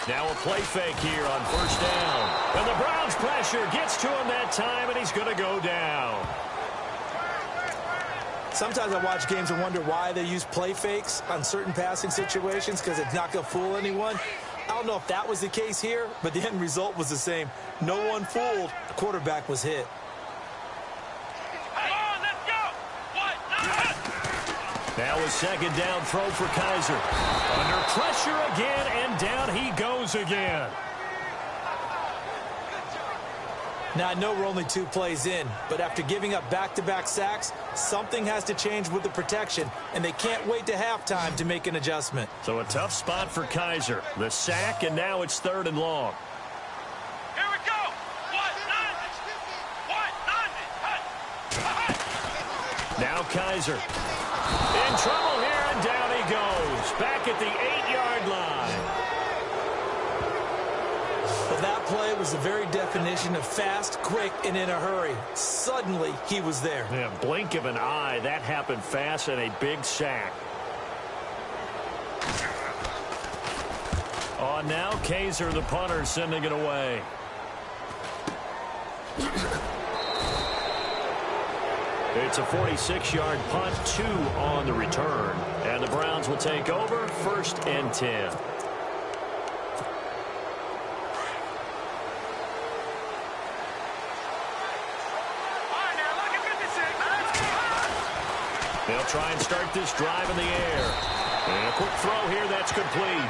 Now a play fake here on first down. And the Browns' pressure gets to him that time, and he's going to go down. Sometimes I watch games and wonder why they use play fakes on certain passing situations, because it's not going to fool anyone. I don't know if that was the case here, but the end result was the same. No one fooled. The quarterback was hit. Now a second down throw for Kaiser. Under pressure again, and down he goes again. Now, I know we're only 2 plays in, but after giving up back-to-back sacks, something has to change with the protection, and they can't wait to halftime to make an adjustment. So a tough spot for Kaiser. The sack, and now it's 3rd and long. Here we go. Now Kaiser. In trouble here, and down he goes. Back at the 8-yard line. Well, that play was the very definition of fast, quick, and in a hurry. Suddenly, he was there. Yeah, blink of an eye. That happened fast, and a big sack. On now, Kaiser, the punter, sending it away. It's a 46-yard punt, 2 on the return. And the Browns will take over, 1st and 10. They'll try and start this drive in the air. And a quick throw here, that's complete.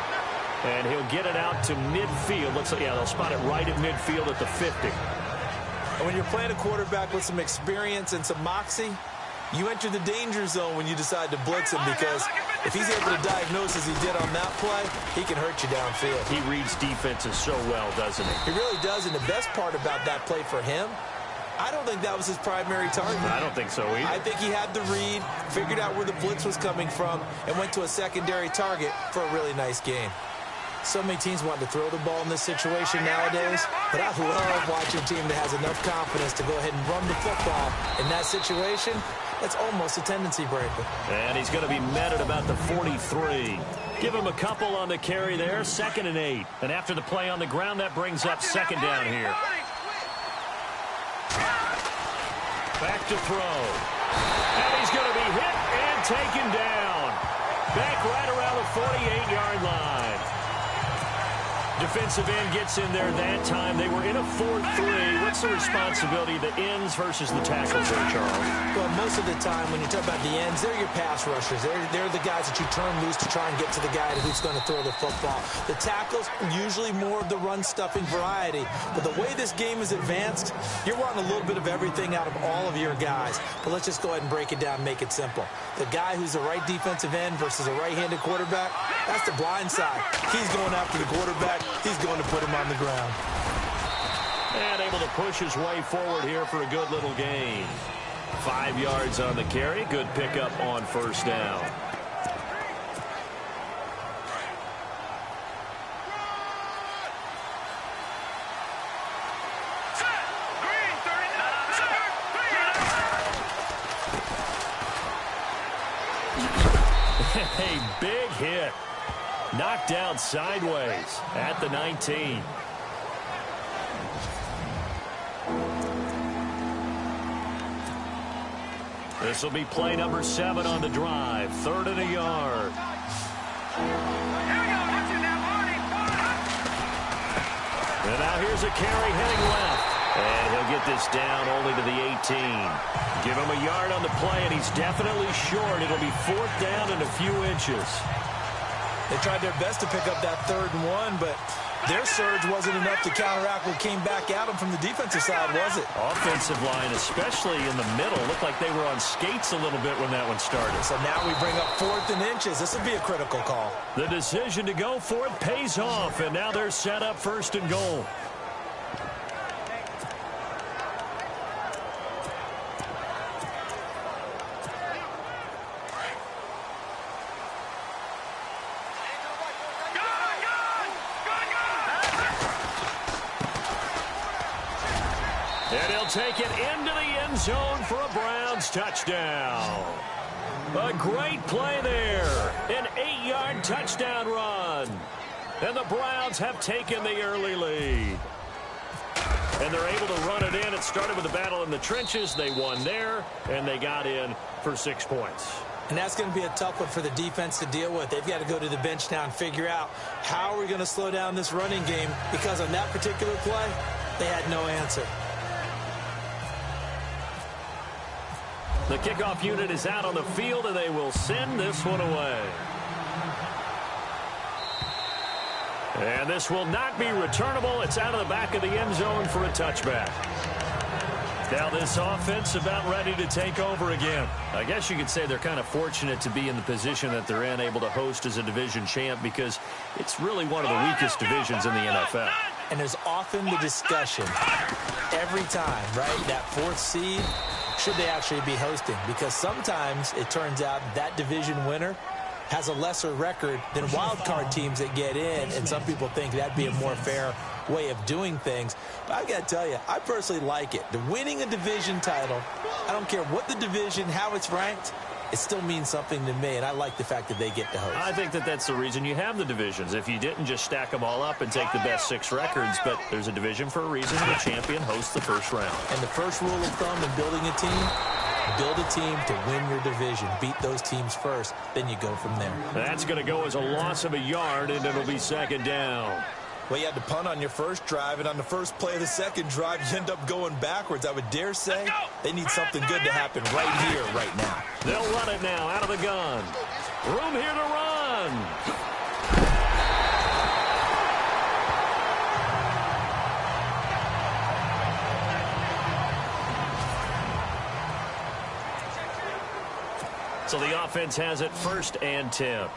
And he'll get it out to midfield. Looks like, yeah, they'll spot it right at midfield at the 50. And when you're playing a quarterback with some experience and some moxie, you enter the danger zone when you decide to blitz him, because if he's able to diagnose as he did on that play, he can hurt you downfield. He reads defenses so well, doesn't he? He really does, and the best part about that play for him, I don't think that was his primary target. I don't think so either. I think he had the read, figured out where the blitz was coming from, and went to a secondary target for a really nice game. So many teams want to throw the ball in this situation nowadays, but I love watching a team that has enough confidence to go ahead and run the football. In that situation, that's almost a tendency breaker. And he's going to be met at about the 43. Give him a couple on the carry there, 2nd and 8. And after the play on the ground, that brings up 2nd down here. Back to throw. And he's going to be hit and taken down. Back right around the 48-yard line. Defensive end gets in there that time. They were in a 4-3. What's the responsibility of the ends versus the tackles there, Charles? Well, most of the time when you talk about the ends, they're your pass rushers. They're the guys that you turn loose to try and get to the guy who's going to throw the football. The tackles, usually more of the run-stuffing variety. But the way this game is advanced, you're wanting a little bit of everything out of all of your guys. But let's just go ahead and break it down and make it simple. The guy who's the right defensive end versus a right-handed quarterback, that's the blind side. He's going after the quarterback. He's going to put him on the ground. And able to push his way forward here for a good little gain. 5 yards on the carry. Good pickup on 1st down. A big hit. Knocked down sideways at the 19. This will be play number 7 on the drive. 3rd and a yard. And now here's a carry heading left. And he'll get this down only to the 18. Give him a yard on the play, and he's definitely short. It'll be 4th down and a few inches. They tried their best to pick up that 3rd and 1, but their surge wasn't enough to counteract what came back at them from the defensive side, was it? Offensive line, especially in the middle, looked like they were on skates a little bit when that one started. So now we bring up 4th and inches. This would be a critical call. The decision to go for it pays off, and now they're set up 1st and goal. And he'll take it into the end zone for a Browns touchdown. A great play there. An 8-yard touchdown run. And the Browns have taken the early lead. And they're able to run it in. It started with a battle in the trenches. They won there, and they got in for 6 points. And that's going to be a tough one for the defense to deal with. They've got to go to the bench now and figure out how are we going to slow down this running game, because on that particular play, they had no answer. The kickoff unit is out on the field, and they will send this one away. And this will not be returnable. It's out of the back of the end zone for a touchback. Now this offense about ready to take over again. I guess you could say they're kind of fortunate to be in the position that they're in, able to host as a division champ, because it's really one of the weakest divisions in the NFL. And there's often the discussion every time, right? That 4th seed, should they actually be hosting? Because sometimes it turns out that division winner has a lesser record than wild card teams that get in, and some people think that'd be a more fair way of doing things. But I've got to tell you, I personally like it. The winning a division title, I don't care what the division, how it's ranked, it still means something to me, and I like the fact that they get to host. I think that that's the reason you have the divisions. If you didn't just stack them all up and take the best 6 records, but there's a division for a reason. The champion hosts the first round. And the first rule of thumb in building a team, build a team to win your division. Beat those teams first, then you go from there. That's going to go as a loss of a yard, and it'll be 2nd down. Well, you had to punt on your first drive, and on the first play of the second drive, you end up going backwards. I would dare say they need something good to happen right here, right now. They'll run it now out of the gun. Room here to run. So the offense has it 1st and 10.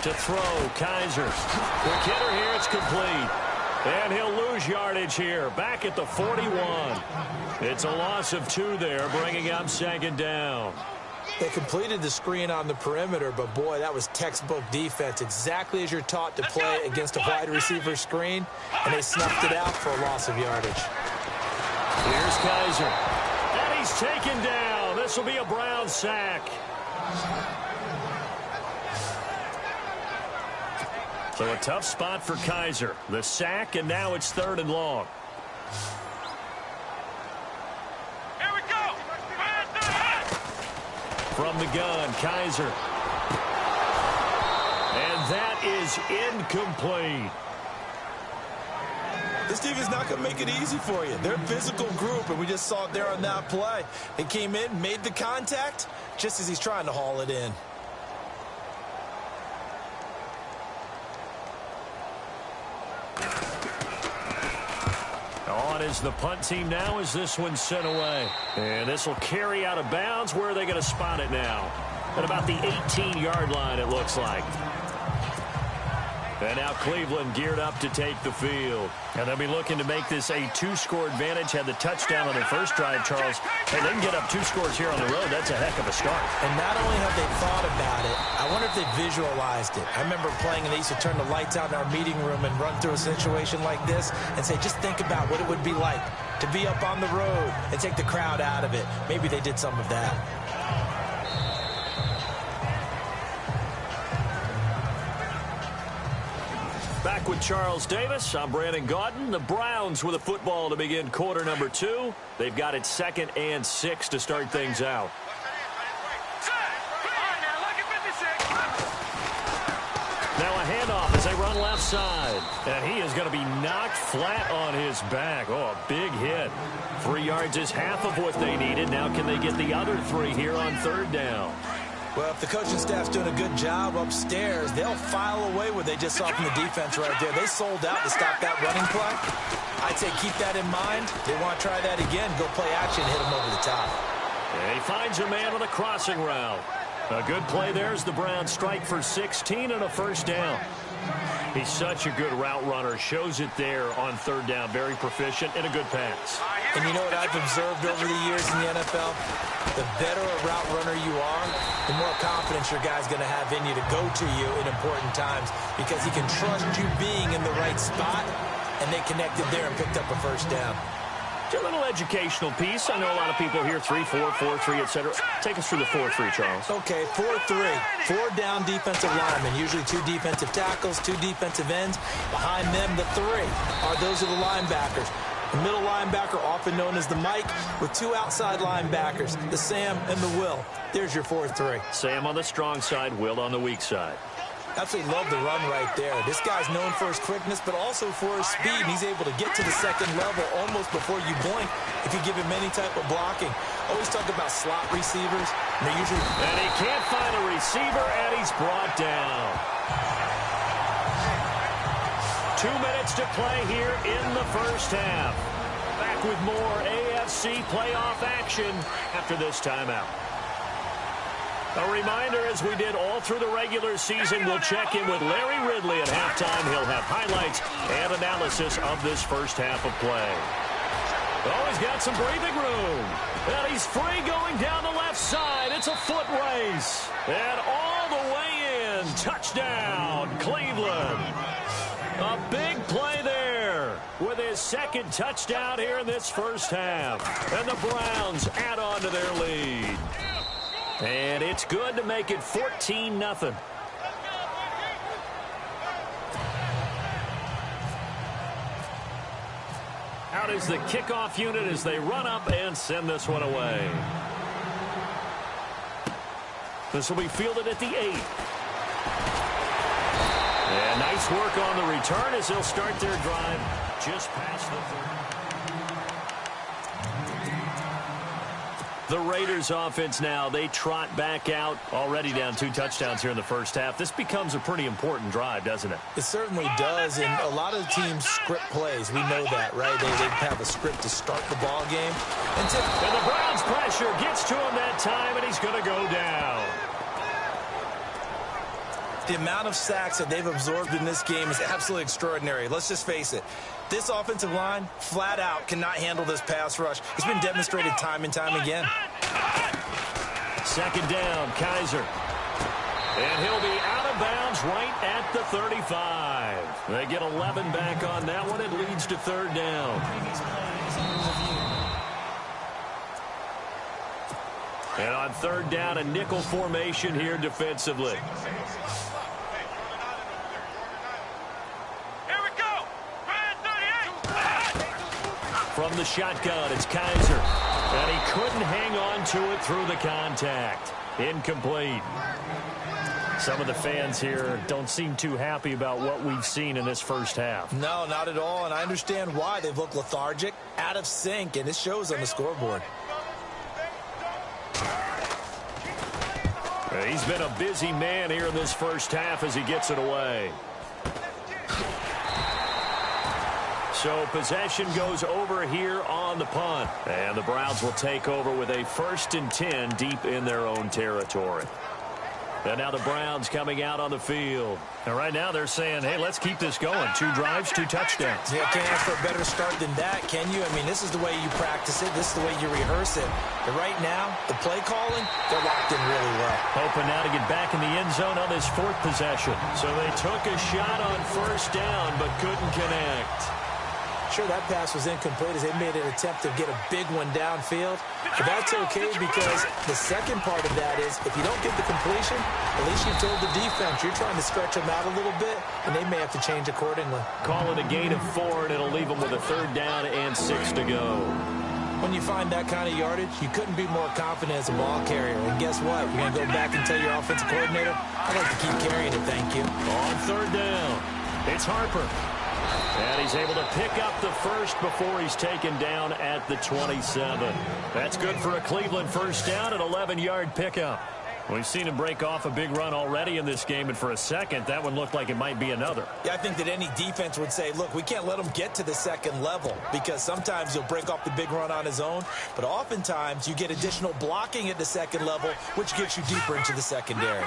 To throw, Kaiser. Quick hitter here, it's complete. And he'll lose yardage here, back at the 41. It's a loss of 2 there, bringing up 2nd down. They completed the screen on the perimeter, but boy, that was textbook defense, exactly as you're taught to play against a wide receiver screen, and they snuffed it out for a loss of yardage. Here's Kaiser. And he's taken down. This will be a Brown sack. So a tough spot for Kaiser. The sack, and now it's 3rd and long. Here we go. From the gun, Kaiser. And that is incomplete. This team is not going to make it easy for you. They're a physical group, and we just saw it there on that play. It came in, made the contact, just as he's trying to haul it in. On is the punt team now as this one's sent away. And this will carry out of bounds. Where are they going to spot it now? At about the 18-yard line, it looks like. And now Cleveland geared up to take the field. And they'll be looking to make this a 2-score advantage. Had the touchdown on their first drive, Charles. And they can get up 2 scores here on the road. That's a heck of a start. And not only have they thought about it, I wonder if they visualized it. I remember playing, and they used to turn the lights out in our meeting room and run through a situation like this and say, just think about what it would be like to be up on the road and take the crowd out of it. Maybe they did some of that. Back with Charles Davis, I'm Brandon Gaudin. The Browns with a football to begin quarter number 2. They've got it 2nd and 6 to start things out. Now a handoff as they run left side. And he is going to be knocked flat on his back. Oh, a big hit. 3 yards is half of what they needed. Now can they get the other 3 here on 3rd down? Well, if the coaching staff's doing a good job upstairs, they'll file away what they just saw from the defense right there. They sold out to stop that running play. I'd say keep that in mind. They want to try that again, go play action, hit them over the top. And he finds a man on a crossing route. A good play there as the Browns strike for 16 and a 1st down. He's such a good route runner. Shows it there on 3rd down. Very proficient and a good pass. And you know what I've observed over the years in the NFL? The better a route runner you are, the more confidence your guy's going to have in you to go to you in important times, because he can trust you being in the right spot, and they connected there and picked up a 1st down. A little educational piece. I know a lot of people here, 3-4, 4-3, etc. Take us through the 4-3, Charles. Okay, 4-3. 4 down defensive linemen, usually 2 defensive tackles, 2 defensive ends. Behind them, the 3 those are the linebackers. The middle linebacker, often known as the Mike, with 2 outside linebackers, the Sam and the Will. There's your 4-3. Sam on the strong side, Will on the weak side. Absolutely love the run right there. This guy's known for his quickness, but also for his speed. He's able to get to the second level almost before you blink if you give him any type of blocking. Always talk about slot receivers. And he can't find a receiver, and he's brought down. 2 minutes to play here in the first half. Back with more AFC playoff action after this timeout. A reminder, as we did all through the regular season, we'll check in with Larry Ridley at halftime. He'll have highlights and analysis of this first half of play. Oh, he's got some breathing room. And he's free going down the left side. It's a foot race. And all the way in. Touchdown, Cleveland. A big play there with his second touchdown here in this first half. And the Browns add on to their lead. And it's good to make it 14-0. Out is the kickoff unit as they run up and send this one away. This will be fielded at the 8. And nice work on the return as they'll start their drive just past the 30. The Raiders offense now, they trot back out, already down 2 touchdowns here in the first half. This becomes a pretty important drive, doesn't it? It certainly does, and a lot of teams script plays. We know that, right? They have a script to start the ball game. And the Browns pressure gets to him that time, and he's going to go down. The amount of sacks that they've absorbed in this game is absolutely extraordinary. Let's just face it. This offensive line, flat out, cannot handle this pass rush. It's been demonstrated time and time again. Second down, Kaiser. And he'll be out of bounds right at the 35. They get 11 back on that one. It leads to third down. And on third down, a nickel formation here defensively. From the shotgun, it's Kaiser. And he couldn't hang on to it through the contact. Incomplete. Some of the fans here don't seem too happy about what we've seen in this first half. No, not at all, and I understand why. They've looked lethargic, out of sync, and it shows on the scoreboard. He's been a busy man here in this first half as he gets it away. So possession goes over here on the punt. And the Browns will take over with a 1st and 10 deep in their own territory. And now the Browns coming out on the field. And right now they're saying, hey, let's keep this going. 2 drives, 2 touchdowns. Yeah, can't ask for a better start than that, can you? I mean, this is the way you practice it. This is the way you rehearse it. But right now, the play calling, they're locked in really well. Hoping now to get back in the end zone on this 4th possession. So they took a shot on 1st down, but couldn't connect. Sure, that pass was incomplete as they made an attempt to get a big one downfield. But that's okay because the second part of that is if you don't get the completion, at least you told the defense you're trying to stretch them out a little bit, and they may have to change accordingly. Call it a gain of 4, and it'll leave them with a 3rd down and 6 to go. When you find that kind of yardage, you couldn't be more confident as a ball carrier. And guess what? You're going to go back and tell your offensive coordinator, I'd like to keep carrying it, thank you. On 3rd down, it's Harper. And he's able to pick up the 1st before he's taken down at the 27. That's good for a Cleveland 1st down, an 11-yard pickup. We've seen him break off a big run already in this game, and for a second, that one looked like it might be another. Yeah, I think that any defense would say, look, we can't let him get to the second level because sometimes he'll break off the big run on his own, but oftentimes you get additional blocking at the second level, which gets you deeper into the secondary.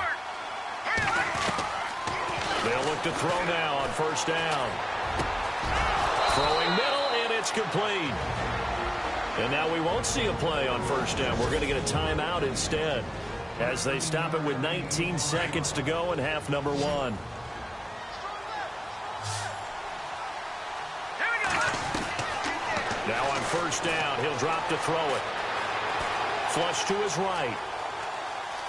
They'll look to throw now on 1st down. Throwing middle, and it's complete. And now we won't see a play on 1st down. We're going to get a timeout instead as they stop it with 19 seconds to go in half number 1. Now on first down, he'll drop to throw it. Flush to his right.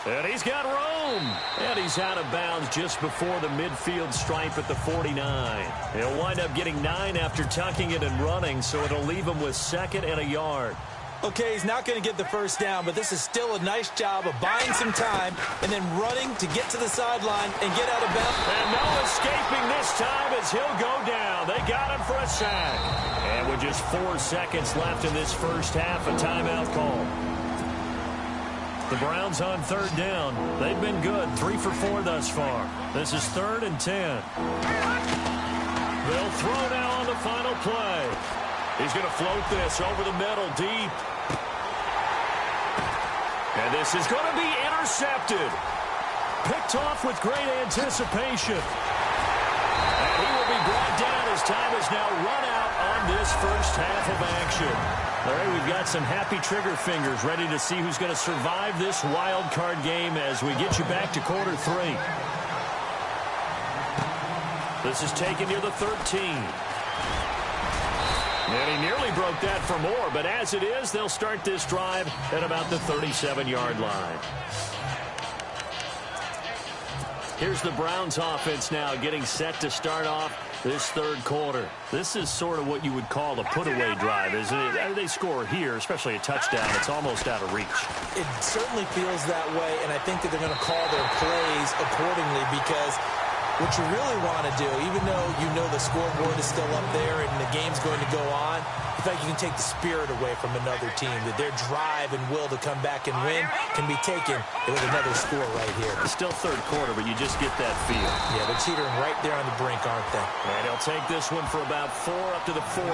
And he's got room. And he's out of bounds just before the midfield stripe at the 49. He'll wind up getting 9 after tucking it and running, so it'll leave him with 2nd and a yard. Okay, he's not going to get the first down, but this is still a nice job of buying some time and then running to get to the sideline and get out of bounds. And no escaping this time as he'll go down. They got him for a sack. And with just 4 seconds left in this first half, a timeout call. The Browns on third down. They've been good, 3 for 4 thus far. This is 3rd and 10. They'll throw now on the final play. He's going to float this over the middle, deep. And this is going to be intercepted. Picked off with great anticipation. And he will be brought down as time is now run out on this first half of action. All right, we've got some happy trigger fingers ready to see who's going to survive this wild card game as we get you back to quarter 3. This is taken near the 13. And he nearly broke that for more, but as it is, they'll start this drive at about the 37-yard line. Here's the Browns offense now getting set to start off this third quarter. This is sort of what you would call a put-away drive, isn't it? They score here, especially a touchdown. It's almost out of reach. It certainly feels that way, and I think that they're going to call their plays accordingly because what you really want to do, even though you know the scoreboard is still up there and the game's going to go on, I think you can take the spirit away from another team, that their drive and will to come back and win can be taken with another score right here. It's still third quarter, but you just get that feel. Yeah, they're teetering right there on the brink, aren't they? And he'll take this one for about 4 up to the 40.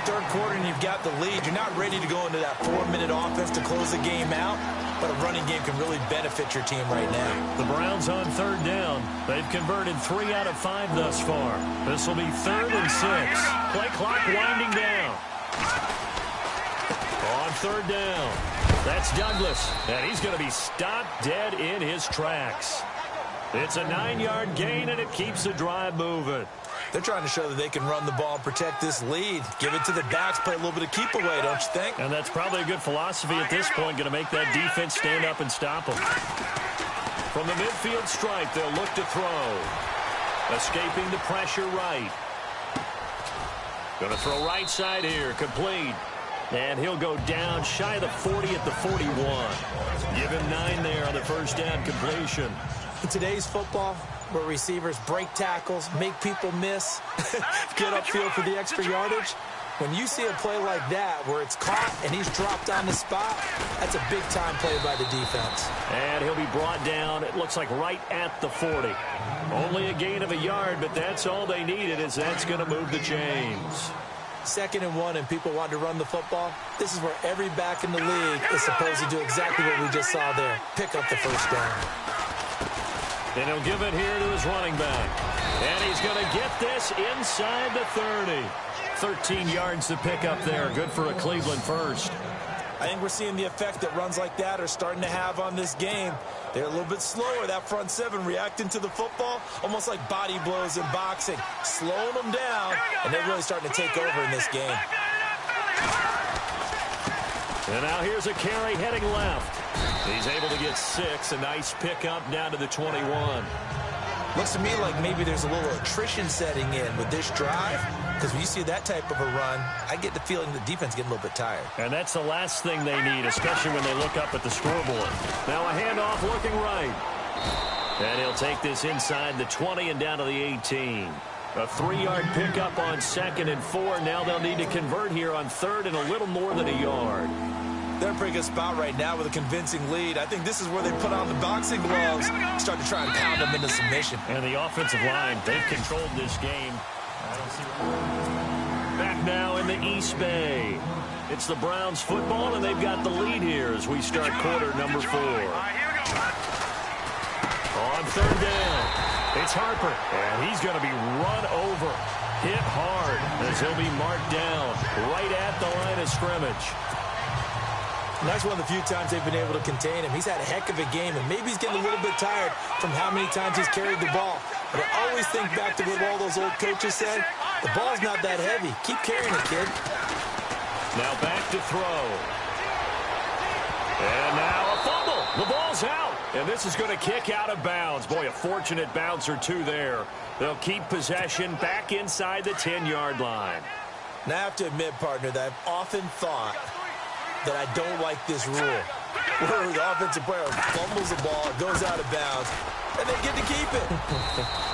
Third quarter and you've got the lead. You're not ready to go into that 4-minute offense to close the game out, but a running game can really benefit your team right now. The Browns on third down. They've converted 3 out of 5 thus far. This will be 3rd and 6. Play clock winding down. On third down. That's Douglas. And he's going to be stopped dead in his tracks. It's a 9-yard gain, and it keeps the drive moving. They're trying to show that they can run the ball and protect this lead. Give it to the backs, play a little bit of keep away, don't you think? And that's probably a good philosophy at this point, going to make that defense stand up and stop them. From the midfield stripe, they'll look to throw. Escaping the pressure right. Going to throw right side here, complete. And he'll go down shy of the 40 at the 41. Give him 9 there on the first down completion. In today's football, where receivers break tackles, make people miss, get upfield for the extra yardage, when you see a play like that where it's caught and he's dropped on the spot, that's a big-time play by the defense. And he'll be brought down, it looks like right at the 40. Only a gain of a yard, but that's all they needed, as that's going to move the chains. 2nd and 1 and people want to run the football. This is where every back in the league is supposed to do exactly what we just saw there. Pick up the first down. And he'll give it here to his running back. And he's going to get this inside the 30. 13 yards to pick up there. Good for a Cleveland first. I think we're seeing the effect that runs like that are starting to have on this game. They're a little bit slower, that front 7, reacting to the football, almost like body blows in boxing, slowing them down, and they're really starting to take over in this game. And now here's a carry heading left. He's able to get 6. A nice pickup down to the 21. Looks to me like maybe there's a little attrition setting in with this drive, because when you see that type of a run, I get the feeling the defense getting a little bit tired. And that's the last thing they need, especially when they look up at the scoreboard. Now a handoff looking right. And he'll take this inside the 20 and down to the 18. A 3-yard pickup on 2nd and 4. Now they'll need to convert here on 3rd and a little more than a yard. They're in a pretty good spot right now with a convincing lead. I think this is where they put on the boxing gloves, start to try and pound them into submission. And the offensive line, they've controlled this game. Back now in the East Bay. It's the Browns football, and they've got the lead here as we start quarter number 4. On third down, it's Harper, and he's going to be run over, hit hard, as he'll be marked down right at the line of scrimmage. And that's one of the few times they've been able to contain him. He's had a heck of a game, and maybe he's getting a little bit tired from how many times he's carried the ball. But I always think back to what all those old coaches said. The ball's not that heavy. Keep carrying it, kid. Now back to throw. And now a fumble. The ball's out. And this is going to kick out of bounds. Boy, a fortunate bounce or two there. They'll keep possession back inside the 10-yard line. Now, I have to admit, partner, that I've often thought that I don't like this rule, where the offensive player fumbles the ball, goes out of bounds, and they get to keep it.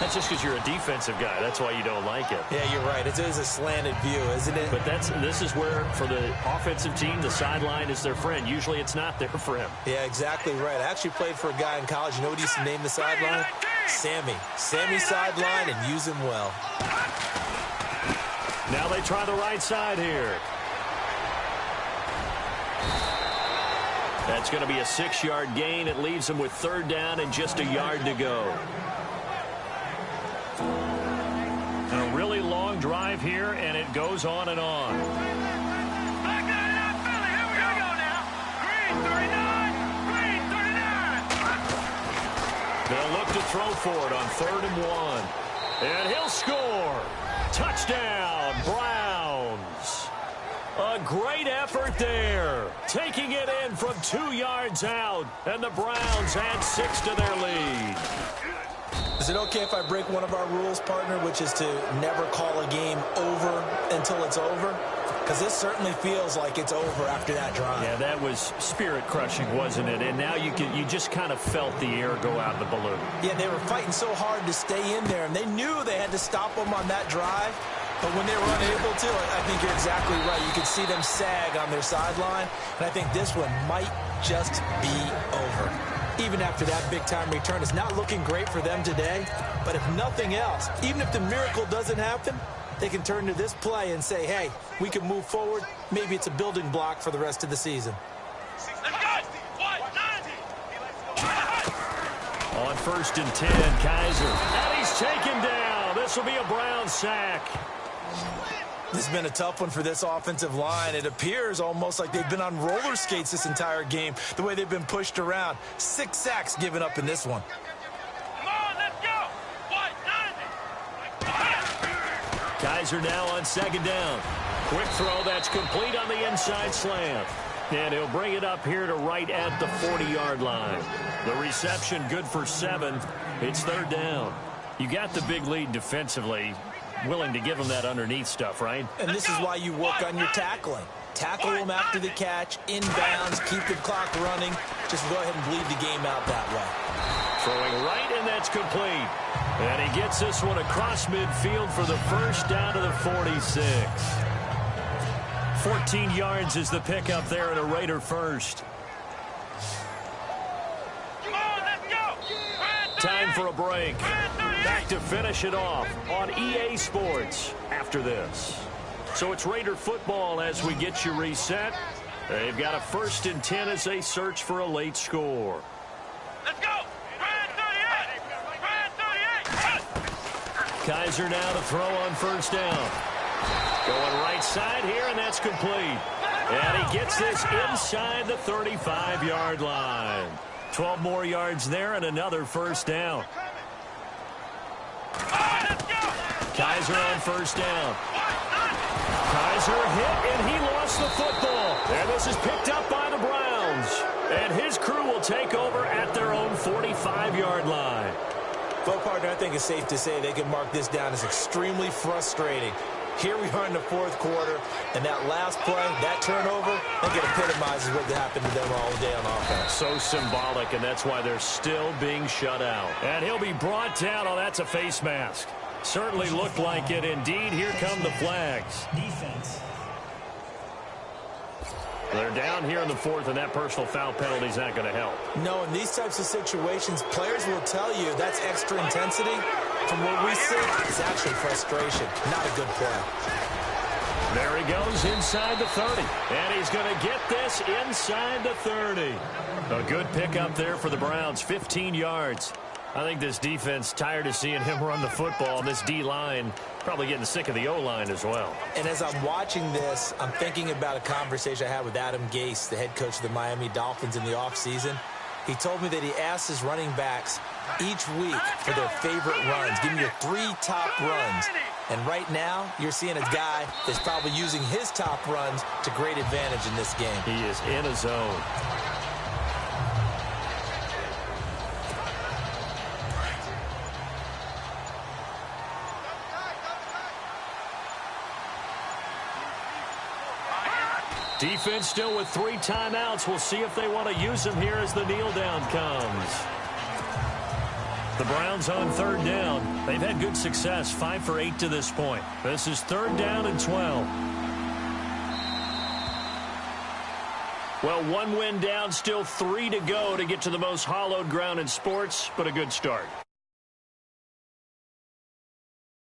That's just because you're a defensive guy. That's why you don't like it. Yeah, you're right. It is a slanted view, isn't it? But this is where, for the offensive team, the sideline is their friend. Usually it's not their friend. Yeah, exactly right. I actually played for a guy in college. You know what he used to name the sideline? Sammy. Sammy sideline, and use him well. Now they try the right side here. That's going to be a 6-yard gain. It leaves them with 3rd down and just a yard to go. And a really long drive here, and it goes on and on. Back it up, Philly. Here we go now. Green 39. They'll look to throw for it on 3rd and 1. And he'll score. Touchdown, Browns. A great effort there. Taking it in from 2 yards out. And the Browns add 6 to their lead. Is it okay if I break one of our rules, partner, which is to never call a game over until it's over? Because this certainly feels like it's over after that drive. Yeah, that was spirit-crushing, wasn't it? And now you just kind of felt the air go out of the balloon. Yeah, they were fighting so hard to stay in there, and they knew they had to stop them on that drive. But when they were unable to, I think you're exactly right. You could see them sag on their sideline, and I think this one might just be over. Even after that big-time return, it's not looking great for them today. But if nothing else, even if the miracle doesn't happen, they can turn to this play and say, hey, we can move forward. Maybe it's a building block for the rest of the season. On 1st and 10, Kaiser. And he's taken down. This will be a Brown sack. This has been a tough one for this offensive line. It appears almost like they've been on roller skates this entire game, the way they've been pushed around. 6 sacks given up in this one. Come on, let's go. Kaiser now on 2nd down. Quick throw that's complete on the inside slant. And he'll bring it up here to right at the 40-yard line. The reception good for 7. It's 3rd down. You got the big lead defensively. Willing to give them that underneath stuff, right? And this is why you work on your tackling. Tackle them after the catch, inbounds, keep the clock running. Just go ahead and bleed the game out that way. Throwing right, and that's complete. And he gets this one across midfield for the 1st down to the 46. 14 yards is the pickup there and a Raider 1st. Time for a break. Back to finish it off on EA Sports after this. So it's Raider football as we get you reset. They've got a 1st and 10 as they search for a late score. Let's go. Brand 38. Kaiser now to throw on 1st down. Going right side here, and that's complete. And he gets this inside the 35-yard line. 12 more yards there and another 1st down. Kaiser on 1st down. Kaiser hit, and he lost the football. And this is picked up by the Browns. And his crew will take over at their own 45-yard line. Well, partner, I think it's safe to say they can mark this down as extremely frustrating. Here we are in the 4th quarter, and that last play, that turnover, I think it epitomizes what happened to them all day on offense. So symbolic, and that's why they're still being shut out. And he'll be brought down. Oh, that's a face mask. Certainly looked like it. Indeed, here come the flags. Defense. They're down here in the 4th, and that personal foul penalty is not going to help. No, in these types of situations, players will tell you that's extra intensity. From what we see, it's actually frustration, not a good play. There he goes inside the 30, and he's going to get this inside the 30. A good pickup there for the Browns, 15 yards. I think this defense tired of seeing him run the football, and this D-line probably getting sick of the O-line as well. And as I'm watching this, I'm thinking about a conversation I had with Adam Gase, the head coach of the Miami Dolphins in the offseason. He told me that he asked his running backs each week for their favorite runs. Give me your 3 top runs. And right now, you're seeing a guy that's probably using his top runs to great advantage in this game. He is in a zone. Defense still with 3 timeouts. We'll see if they want to use them here as the kneel down comes. The Browns on 3rd down. They've had good success, 5 for 8 to this point. This is 3rd down and 12. Well, 1 win down, still 3 to go to get to the most hallowed ground in sports, but a good start.